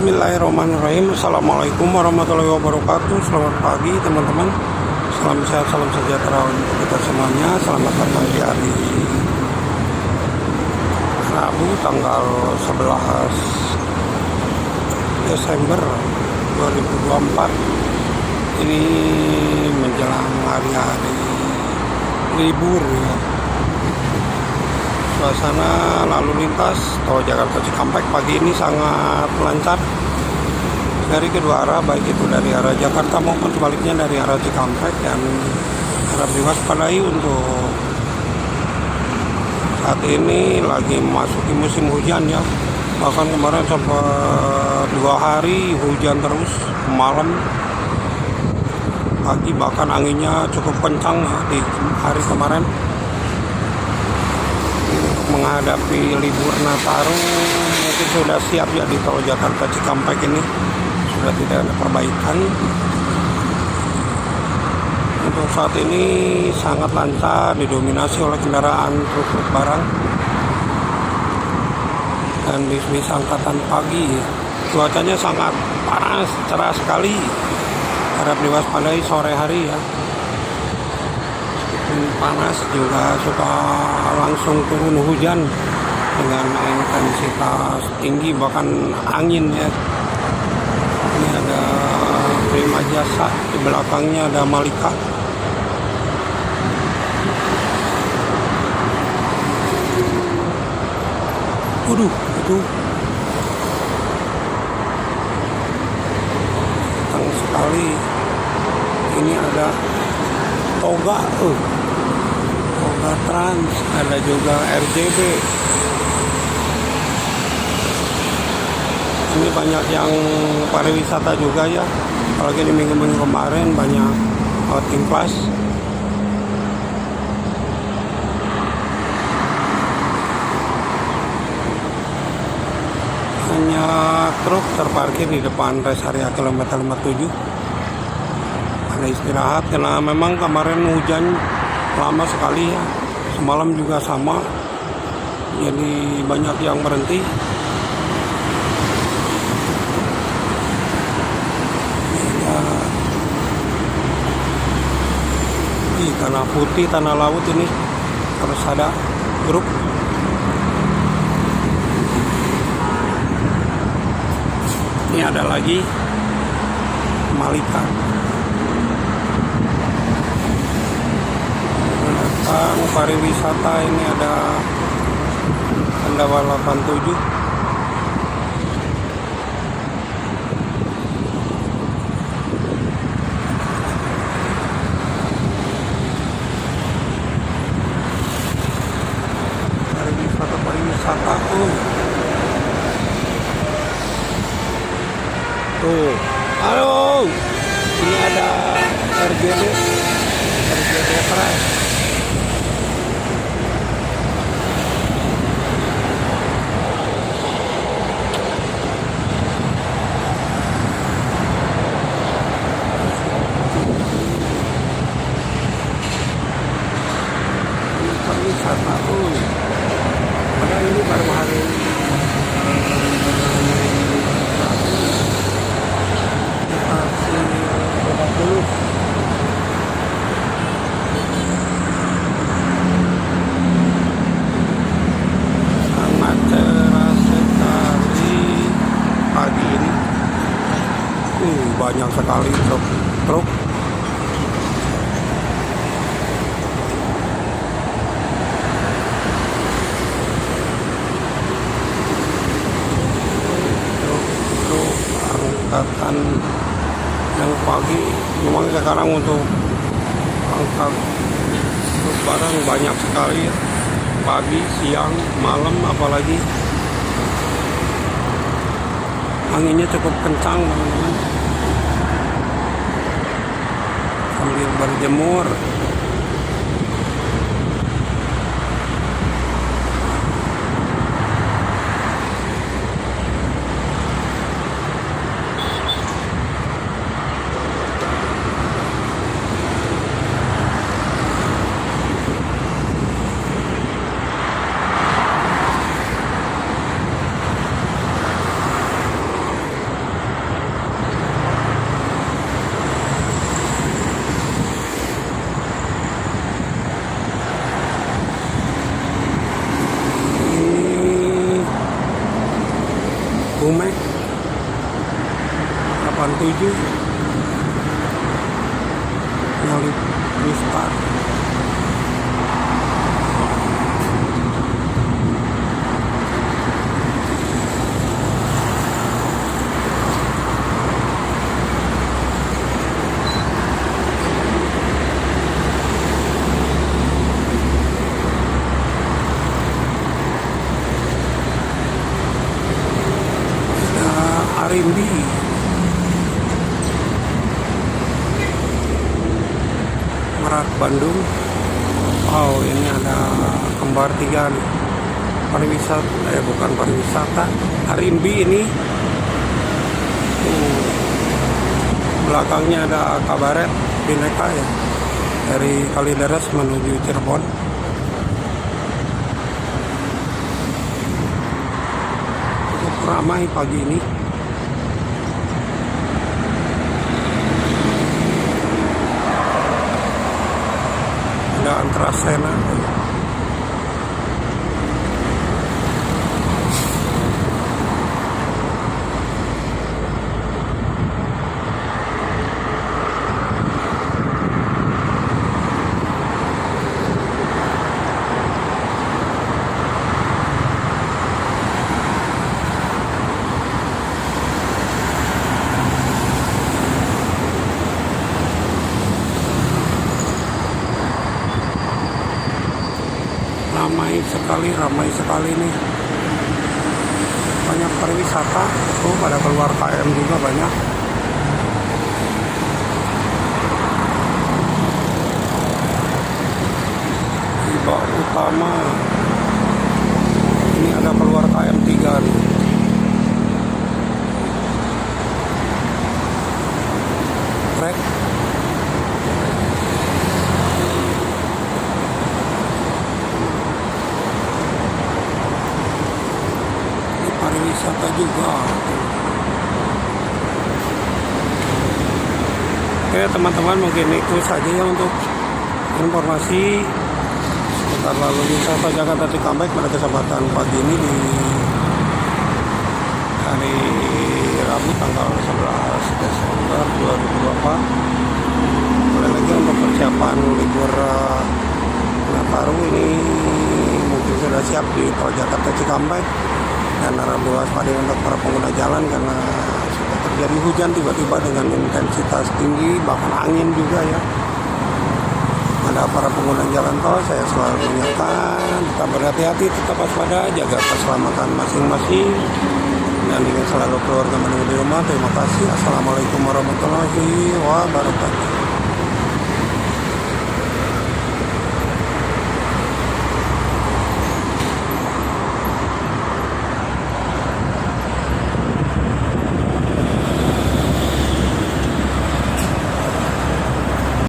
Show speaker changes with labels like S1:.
S1: Bismillahirrahmanirrahim. Assalamualaikum warahmatullahi wabarakatuh. Selamat pagi teman-teman. Salam sehat, salam sejahtera untuk kita semuanya. Selamat datang di hari Rabu tanggal 11 Desember 2024. Ini menjelang hari-hari libur ya. Suasana lalu lintas tol Jakarta Cikampek pagi ini sangat lancar dari kedua arah, baik itu dari arah Jakarta maupun sebaliknya dari arah Cikampek, dan harap diwaspadai untuk saat ini lagi memasuki musim hujan ya. Bahkan kemarin sempat 2 hari hujan terus, malam, pagi, bahkan anginnya cukup kencang ya di hari kemarin. Menghadapi libur Nataru mungkin sudah siap ya di tol Jakarta Cikampek ini, sudah tidak ada perbaikan. Untuk saat ini sangat lancar, didominasi oleh kendaraan truk barang dan bis-bis angkatan pagi. Cuacanya sangat panas, cerah sekali, harap diwaspadai sore hari ya. Panas juga suka langsung turun hujan dengan intensitas tinggi, bahkan angin ya. Ini ada Prima Jasa, di belakangnya ada Malika. Waduh, itu kencang sekali. Ini ada Toga, Toga Trans, ada juga RJB. Ini banyak yang pariwisata juga ya, apalagi di minggu-minggu kemarin banyak outing class. Hanya truk terparkir di depan rest area kilometer 57. Ada istirahat karena memang kemarin hujan lama sekali ya, semalam juga sama, jadi banyak yang berhenti. Di tanah putih, tanah laut ini harus ada grup. Ini ada lagi Malika. Pariwisata, ini ada Pandawa 87. Pariwisata tuh. Halo, ini ada RJD Fresh. Wisata padahal ini baru hari sangat cerah sekali pagi ini. Banyak sekali truk. Angkatan yang pagi memang sekarang untuk angkat truk barang banyak sekali ya. Pagi, siang, malam, apalagi anginnya cukup kencang teman-teman. Sambil berjemur. nyalip Miftah. Arimbi, Merak Bandung. Oh, ini ada kembar tiga nih. Pariwisata, bukan pariwisata. Arimbi ini. Belakangnya ada kabaret Bineka ya. Dari Kalideres menuju Cirebon. Cukup ramai pagi ini. Ada Antrasena. Ramai sekali nih. Banyak pariwisata. Oh, pada keluar KM juga banyak. Tiba utama. Ini ada keluar KM 3 nih. Trek. Pariwisata juga. Oke teman-teman, mungkin itu saja ya untuk informasi seputar lalu lintas Jakarta Cikampek pada kesempatan pagi ini di hari Rabu tanggal 11 Desember 2024. Mulai lagi untuk persiapan libur Nataru ini mungkin sudah siap di Tol Jakarta Cikampek. Dan harap diwaspadai untuk para pengguna jalan karena sudah terjadi hujan tiba-tiba dengan intensitas tinggi, bahkan angin juga ya. Pada para pengguna jalan tol, saya selalu mengingatkan tetap berhati-hati, tetap waspada, jaga keselamatan masing-masing, dan ingat selalu keluarga menunggu di rumah. Terima kasih. Assalamualaikum warahmatullahi wabarakatuh.